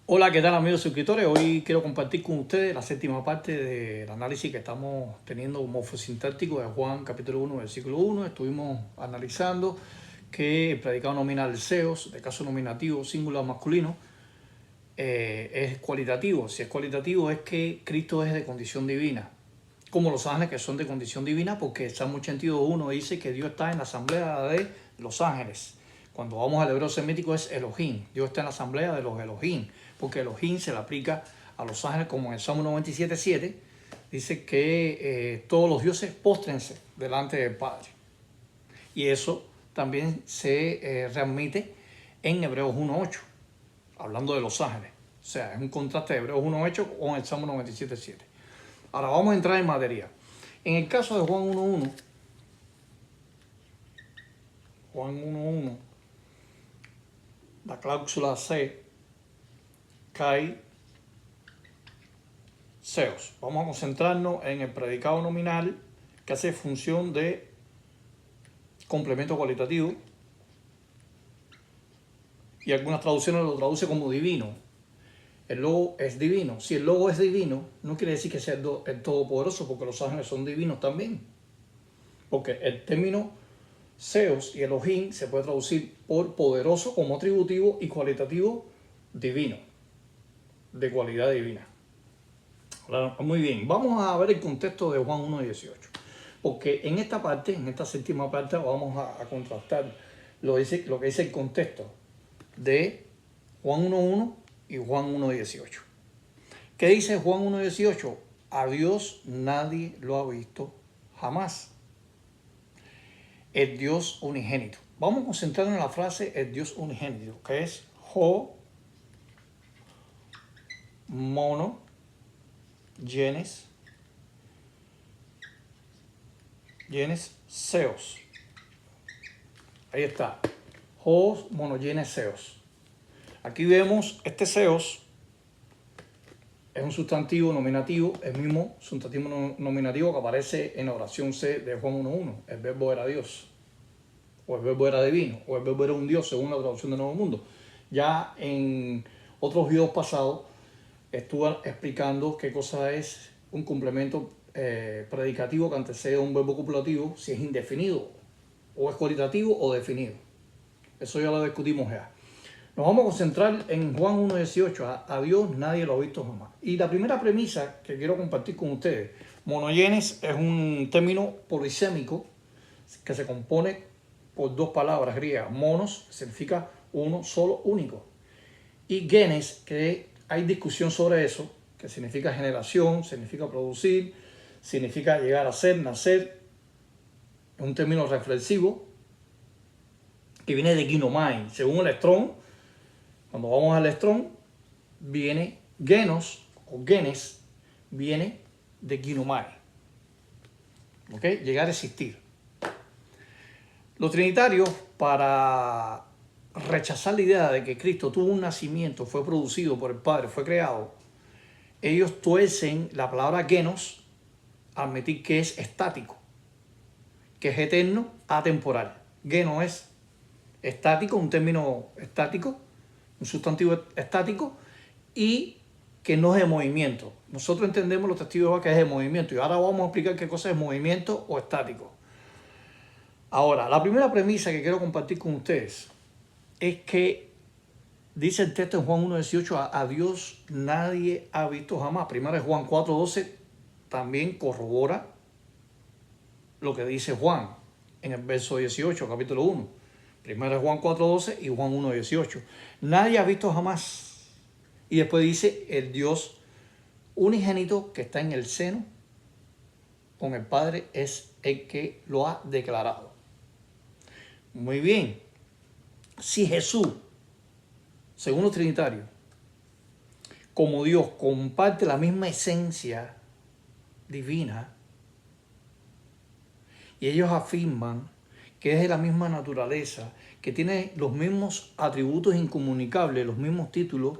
Hola, ¿qué tal amigos suscriptores? Hoy quiero compartir con ustedes la séptima parte del análisis que estamos teniendo morfosintáctico de Juan capítulo 1, versículo 1. Estuvimos analizando que el predicado nominal seos, de caso nominativo singular masculino, es cualitativo. Si es cualitativo es que Cristo es de condición divina, como los ángeles que son de condición divina, porque el Salmo 82.1 dice que Dios está en la asamblea de los ángeles. Cuando vamos al hebreo semítico es Elohim. Dios está en la asamblea de los Elohim, porque Elohim se le aplica a los ángeles, como en el Salmo 97.7 dice que todos los dioses póstrense delante del Padre. Y eso también se readmite en Hebreos 1.8, hablando de los ángeles. O sea, es un contraste de Hebreos 1.8 con el Salmo 97.7. Ahora vamos a entrar en materia. En el caso de Juan 1.1, la cláusula C, cae seos. Vamos a concentrarnos en el predicado nominal que hace función de complemento cualitativo, y algunas traducciones lo traduce como divino. El logo es divino. Si el logo es divino, no quiere decir que sea el todopoderoso, porque los ángeles son divinos también. Porque el término seos y Elohim se puede traducir por poderoso como atributivo y cualitativo divino, de cualidad divina. Muy bien, vamos a ver el contexto de Juan 1.18, porque en esta parte, en esta séptima parte, vamos a contrastar lo que dice el contexto de Juan 1.1 y Juan 1.18. ¿Qué dice Juan 1.18? A Dios nadie lo ha visto jamás. El Dios unigénito. Vamos a concentrarnos en la frase el Dios unigénito, que es Ho mono genes seos. Ahí está. Ho monogenes seos. Aquí vemos este seos es un sustantivo nominativo, el mismo sustantivo nominativo que aparece en la oración C de Juan 1.1. El verbo era Dios, o el verbo era divino, o el verbo era un Dios, según la traducción de Nuevo Mundo. Ya en otros videos pasados estuve explicando qué cosa es un complemento predicativo que antecede a un verbo copulativo, si es indefinido, o es cualitativo o definido. Eso ya lo discutimos ya. Nos vamos a concentrar en Juan 1.18. A Dios nadie lo ha visto jamás. Y la primera premisa que quiero compartir con ustedes, monogenes es un término polisémico que se compone por dos palabras griegas. Monos, que significa uno, solo, único. Y genes, que hay discusión sobre eso, que significa generación, significa producir, significa llegar a ser, nacer. Es un término reflexivo que viene de ginomai. Según el Strong, cuando vamos al Strong, viene genos o genes, viene de ginomai. ¿Ok? Llegar a existir. Los trinitarios, para rechazar la idea de que Cristo tuvo un nacimiento, fue producido por el Padre, fue creado, ellos tuercen la palabra genos al admitir que es estático, que es eterno, atemporal. Geno es estático, un término estático, un sustantivo estático, y que no es de movimiento. Nosotros entendemos los testigos de Jehová que es de movimiento, y ahora vamos a explicar qué cosa es movimiento o estático. Ahora, la primera premisa que quiero compartir con ustedes es que dice el texto en Juan 1.18, a Dios nadie ha visto jamás. Primero Juan 4.12 también corrobora lo que dice Juan en el verso 18, capítulo 1. Primero Juan 4.12 y Juan 1.18. Nadie ha visto jamás. Y después dice el Dios unigénito que está en el seno con el Padre es el que lo ha declarado. Muy bien. Si Jesús, según los trinitarios, como Dios comparte la misma esencia divina, y ellos afirman que es de la misma naturaleza, que tiene los mismos atributos incomunicables, los mismos títulos,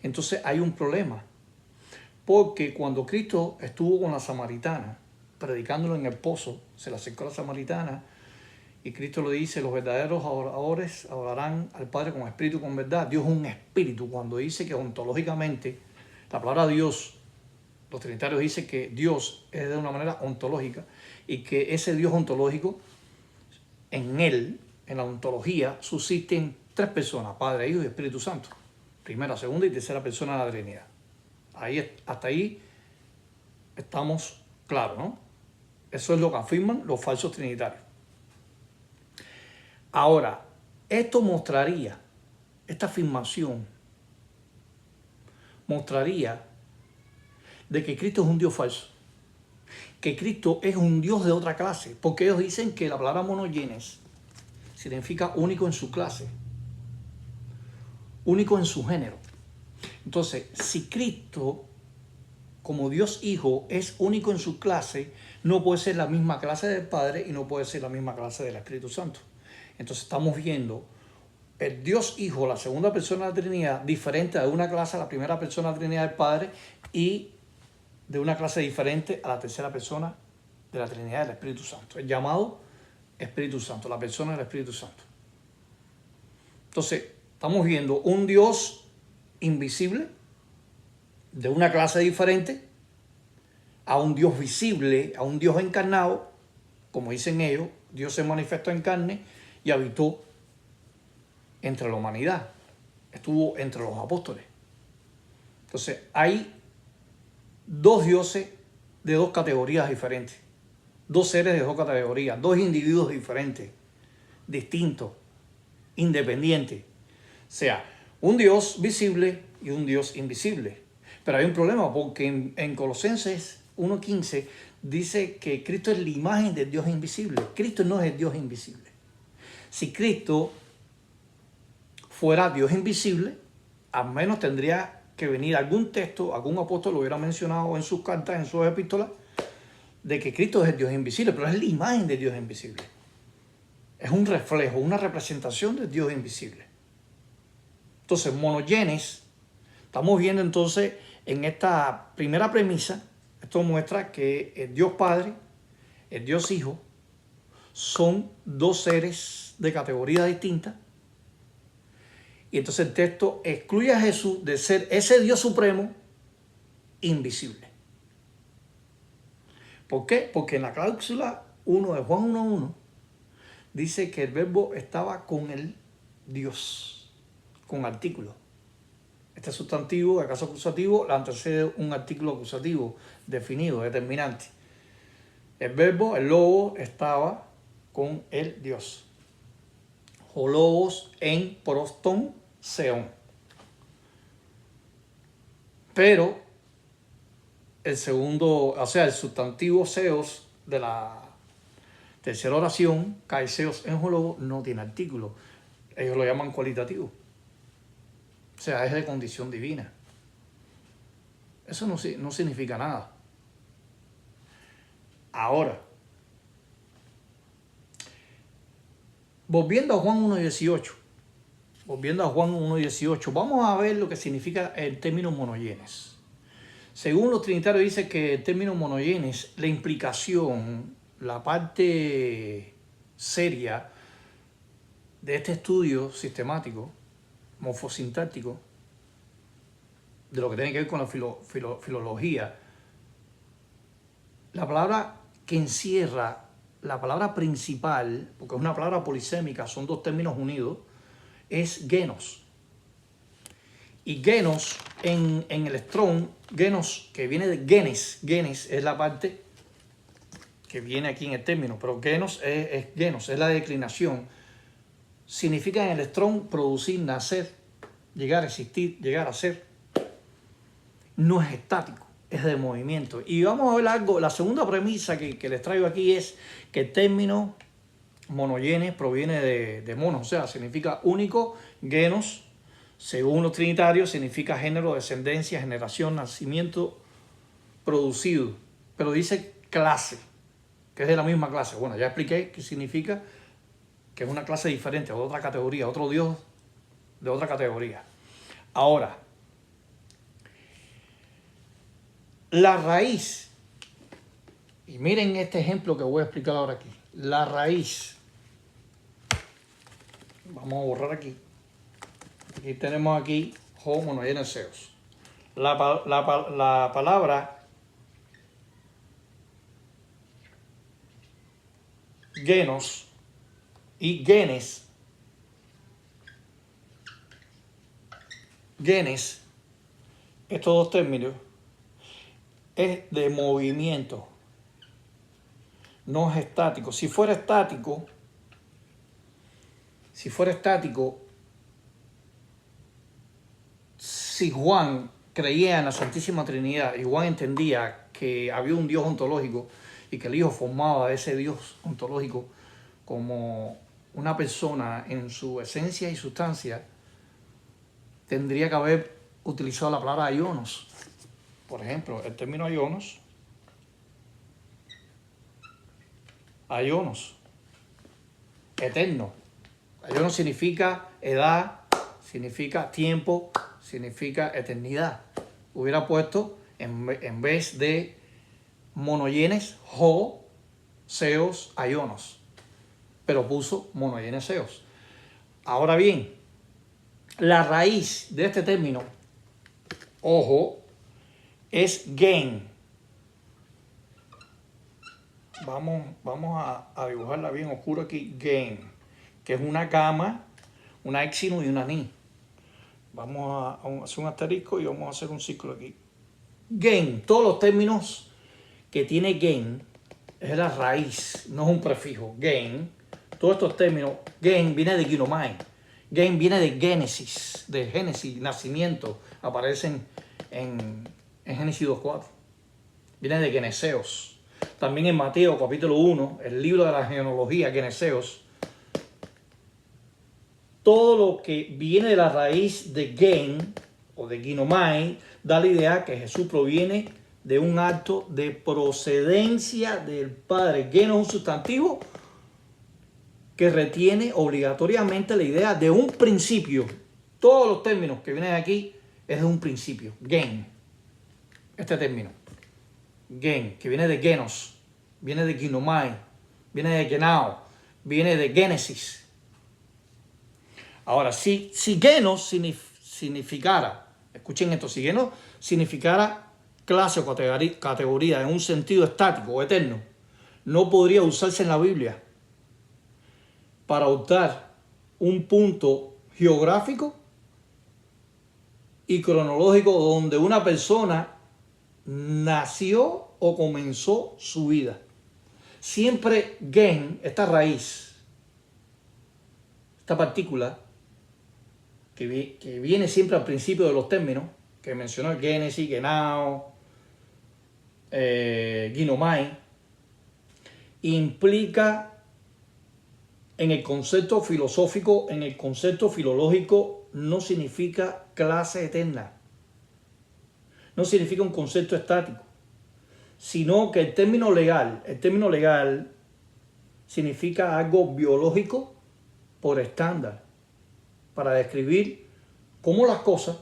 entonces hay un problema. Porque cuando Cristo estuvo con la samaritana, predicándolo en el pozo, se le acercó a la samaritana Y Cristo lo dice, los verdaderos adoradores adorarán al Padre con espíritu y con verdad. Dios es un espíritu. Cuando dice que ontológicamente, la palabra Dios, los trinitarios dicen que Dios es de una manera ontológica y que ese Dios ontológico, en él, en la ontología, subsisten tres personas, Padre, Hijo y Espíritu Santo. Primera, segunda y tercera persona de la Trinidad. Hasta ahí estamos claros, ¿no? Eso es lo que afirman los falsos trinitarios. Ahora, esta afirmación mostraría de que Cristo es un Dios falso, que Cristo es un Dios de otra clase, porque ellos dicen que la palabra monogenes significa único en su clase, único en su género. Entonces, si Cristo, como Dios Hijo, es único en su clase, no puede ser la misma clase del Padre y no puede ser la misma clase del Espíritu Santo. Entonces estamos viendo el Dios Hijo, la segunda persona de la Trinidad, diferente de una clase a la primera persona de la Trinidad del Padre y de una clase diferente a la tercera persona de la Trinidad del Espíritu Santo. El llamado Espíritu Santo, la persona del Espíritu Santo. Entonces, estamos viendo un Dios invisible de una clase diferente a un Dios visible, a un Dios encarnado, como dicen ellos. Dios se manifestó en carne y habitó entre la humanidad, estuvo entre los apóstoles. Entonces, hay dos dioses de dos categorías diferentes, dos seres de dos categorías, dos individuos diferentes, distintos, independientes. O sea, un Dios visible y un Dios invisible. Pero hay un problema porque en Colosenses 1:15 dice que Cristo es la imagen del Dios invisible. Cristo no es el Dios invisible. Si Cristo fuera Dios invisible, al menos tendría que venir algún texto, algún apóstol lo hubiera mencionado en sus cartas, en sus epístolas, de que Cristo es el Dios invisible, pero es la imagen del Dios invisible. Es un reflejo, una representación del Dios invisible. Entonces, monogenes, estamos viendo entonces en esta primera premisa, esto muestra que el Dios Padre, el Dios Hijo, son dos seres de categoría distinta. Y entonces el texto excluye a Jesús de ser ese Dios supremo invisible. ¿Por qué? Porque en la cláusula 1 de Juan 1:1 dice que el verbo estaba con el Dios, con artículo. Este sustantivo, el caso acusativo, la antecede un artículo acusativo definido, determinante. El verbo, el logos, estaba con el Dios. O logos en proston seon. Pero el segundo, o sea, el sustantivo seos de la tercera oración, kaiseos en hologos, no tiene artículo. Ellos lo llaman cualitativo. O sea, es de condición divina. Eso no significa nada. Ahora, volviendo a Juan 1:18, vamos a ver lo que significa el término monogenes. Según los trinitarios dice que el término monogenes, la implicación, la parte seria de este estudio sistemático, morfosintáctico, de lo que tiene que ver con la filología, la palabra que encierra, la palabra principal, porque es una palabra polisémica, son dos términos unidos, es genos. Y genos en el Strong, genos que viene de genes es la parte que viene aquí en el término, pero genos es la declinación. Significa en el Strong producir, nacer, llegar a existir, llegar a ser. No es estático, es de movimiento. Y vamos a ver algo, la segunda premisa que les traigo aquí es que el término monogenes proviene de mono, o sea, significa único, genos, según los trinitarios, significa género, descendencia, generación, nacimiento, producido. Pero dice clase, que es de la misma clase. Bueno, ya expliqué qué significa, que es una clase diferente, de otra categoría, otro Dios de otra categoría. Ahora, la raíz, y miren este ejemplo que voy a explicar ahora aquí, la raíz Vamos a borrar aquí. Aquí tenemos aquí ho monogenes seos. La palabra genos y genes, estos dos términos, es de movimiento, no es estático. Si fuera estático, si Juan creía en la Santísima Trinidad y Juan entendía que había un Dios ontológico y que el Hijo formaba a ese Dios ontológico como una persona en su esencia y sustancia, tendría que haber utilizado la palabra aionos. Por ejemplo, el término aionos, eterno. Aionos significa edad, significa tiempo, significa eternidad. Hubiera puesto, en vez de monogenes, ho, seos, aionos. Pero puso monogenes seos. Ahora bien, la raíz de este término, ojo, es gen. Vamos a dibujarla bien oscuro aquí, gen, que es una gamma, una éxino y una ni. Vamos a hacer un asterisco y vamos a hacer un círculo aquí. Gen, todos los términos que tiene gen, es la raíz, no es un prefijo. Gen, todos estos términos, gen viene de ginomai, gen viene de Génesis, nacimiento, aparecen en Génesis 2.4. Viene de geneseos. También en Mateo capítulo 1, el libro de la genealogía, geneseos, todo lo que viene de la raíz de gen o de ginomai da la idea que Jesús proviene de un acto de procedencia del Padre. Gen es un sustantivo que retiene obligatoriamente la idea de un principio. Todos los términos que vienen aquí es de un principio. Gen, este término. Gen, que viene de genos, viene de ginomai, viene de genao, viene de génesis. Ahora, si genos significara, escuchen esto, si genos significara clase o categoría en un sentido estático o eterno, no podría usarse en la Biblia para optar un punto geográfico y cronológico donde una persona nació o comenzó su vida. Siempre gen, esta raíz, esta partícula, que viene siempre al principio de los términos, que mencionó Génesis, Genao, Ginomai, implica en el concepto filosófico, en el concepto filológico, no significa clase eterna, no significa un concepto estático, sino que el término legal significa algo biológico por estándar, para describir cómo las cosas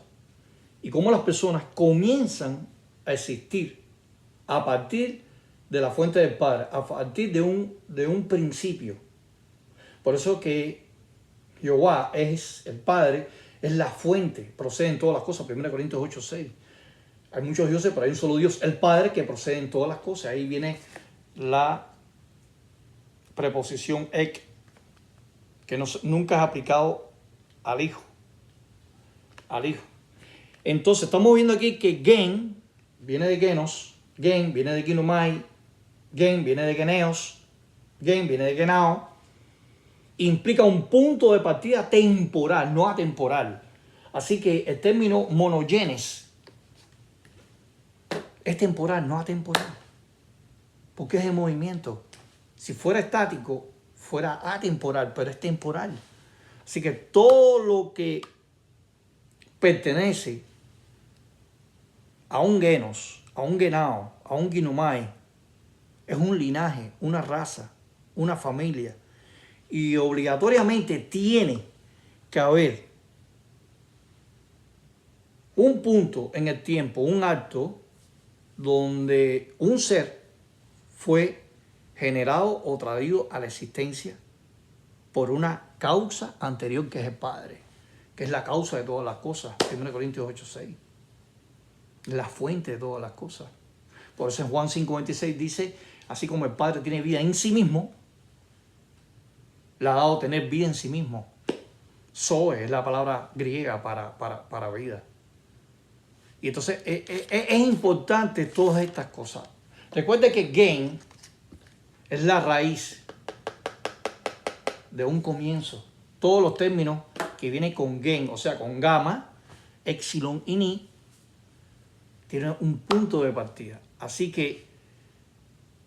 y cómo las personas comienzan a existir a partir de la fuente del Padre, a partir de un principio. Por eso que Jehová es el Padre, es la fuente, proceden todas las cosas, 1 Corintios 8:6. Hay muchos dioses, pero hay un solo Dios, el Padre, que procede en todas las cosas. Ahí viene la preposición ek, que nunca es aplicado al Hijo. Entonces, estamos viendo aquí que gen viene de genos, gen viene de ginomai, gen viene de geneos, gen viene de genao. Implica un punto de partida temporal, no atemporal. Así que el término monogenes es temporal, no atemporal. Porque es de movimiento. Si fuera estático, fuera atemporal, pero es temporal. Así que todo lo que pertenece a un genos, a un genao, a un ginomai, es un linaje, una raza, una familia. Y obligatoriamente tiene que haber un punto en el tiempo, un acto, donde un ser fue generado o traído a la existencia por una causa anterior que es el Padre, que es la causa de todas las cosas. 1 Corintios 8:6. La fuente de todas las cosas. Por eso en Juan 5:26 dice, así como el Padre tiene vida en sí mismo, le ha dado tener vida en sí mismo. Zoe es la palabra griega para vida. Y entonces es importante todas estas cosas. Recuerde que gen es la raíz de un comienzo. Todos los términos que vienen con gen, o sea, con gamma, epsilon y ni, tienen un punto de partida. Así que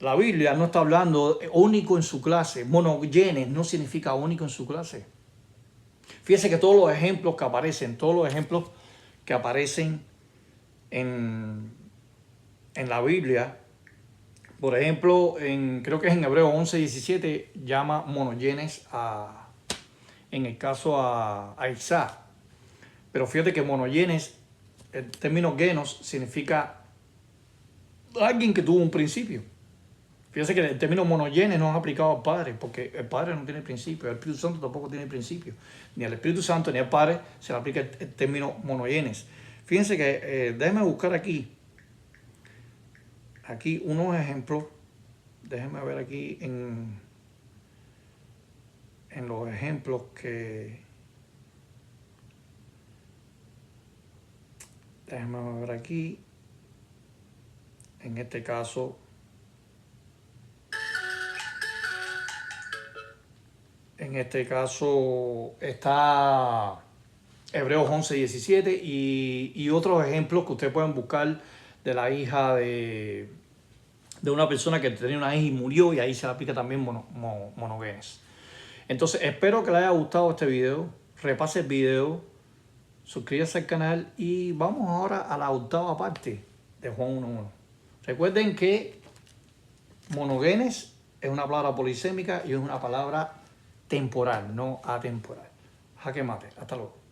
la Biblia no está hablando único en su clase. Monogenes no significa único en su clase. Fíjese que todos los ejemplos que aparecen en la Biblia, por ejemplo, creo que es en Hebreos 11:17, llama monogenes en el caso a Isaac. Pero fíjate que monogenes, el término genos, significa alguien que tuvo un principio. Fíjese que el término monogenes no es aplicado al Padre, porque el Padre no tiene principio, el Espíritu Santo tampoco tiene principio. Ni al Espíritu Santo ni al Padre se le aplica el término monogenes. Fíjense que, déjenme buscar aquí unos ejemplos. Déjenme ver aquí en los ejemplos que... Déjenme ver aquí. En este caso... está Hebreos 11:17 y otros ejemplos que ustedes pueden buscar de la hija de una persona que tenía una hija y murió, y ahí se le aplica también monogenes. Entonces, espero que les haya gustado este video. Repase el video, suscríbase al canal y vamos ahora a la octava parte de Juan 1:1. Recuerden que monogenes es una palabra polisémica y es una palabra temporal, no atemporal. Jaque mate. Hasta luego.